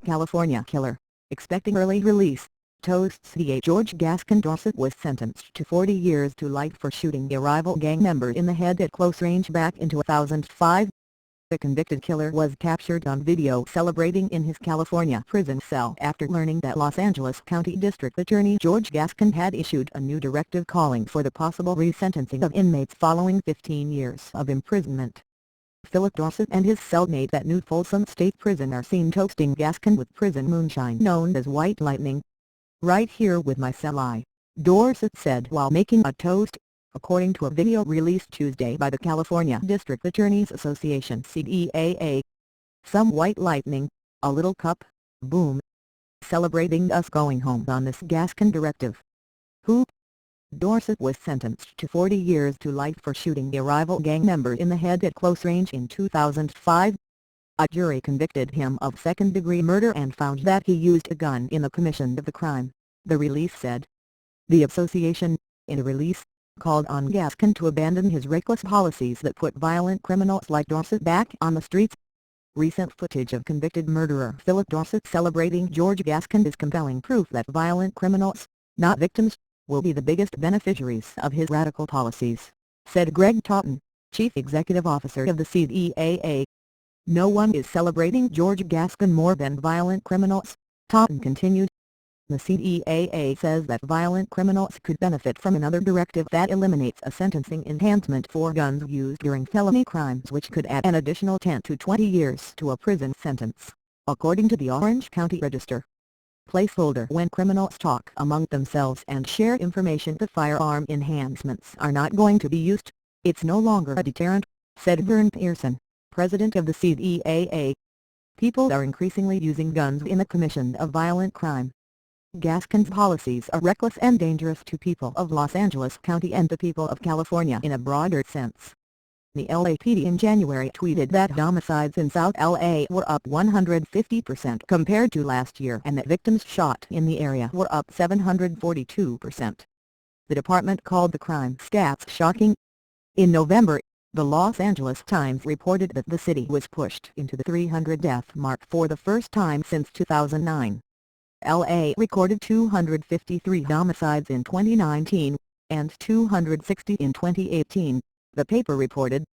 California killer, expecting early release. Toasts DA George Gascón Dorset was sentenced to 40 years to life for shooting a rival gang member in the head at close range back in 2005. The convicted killer was captured on video celebrating in his California prison cell after learning that Los Angeles County District Attorney George Gascón had issued a new directive calling for the possible resentencing of inmates following 15 years of imprisonment. Philip Dorset and his cellmate at New Folsom State Prison are seen toasting Gascón with prison moonshine known as White Lightning. "Right here with my cellie," Dorset said while making a toast, according to a video released Tuesday by the California District Attorneys Association (CDAA). "Some white lightning, a little cup, boom. Celebrating us going home on this Gascón directive." Who? Dorset was sentenced to 40 years to life for shooting a rival gang member in the head at close range in 2005. A jury convicted him of second-degree murder and found that he used a gun in the commission of the crime, the release said. The association, in a release, called on Gascón to abandon his reckless policies that put violent criminals like Dorset back on the streets. Recent footage of convicted murderer Philip Dorset celebrating George Gascón is compelling proof that violent criminals, not victims, will be the biggest beneficiaries of his radical policies, said Greg Totten, Chief Executive Officer of the CDAA. "No one is celebrating George Gascón more than violent criminals," Totten continued. The CDAA says that violent criminals could benefit from another directive that eliminates a sentencing enhancement for guns used during felony crimes, which could add an additional 10 to 20 years to a prison sentence, according to the Orange County Register. Placeholder when criminals talk among themselves and share information. The firearm enhancements are not going to be used. It's no longer a deterrent, said Vern Pearson, president of the CDAA. "People are increasingly using guns in the commission of violent crime. Gascón's policies are reckless and dangerous to people of Los Angeles County and the people of California in a broader sense." The LAPD in January tweeted that homicides in South LA were up 150% compared to last year and that victims shot in the area were up 742%. The department called the crime stats shocking. In November, the Los Angeles Times reported that the city was pushed into the 300-death mark for the first time since 2009. LA recorded 253 homicides in 2019, and 260 in 2018, the paper reported.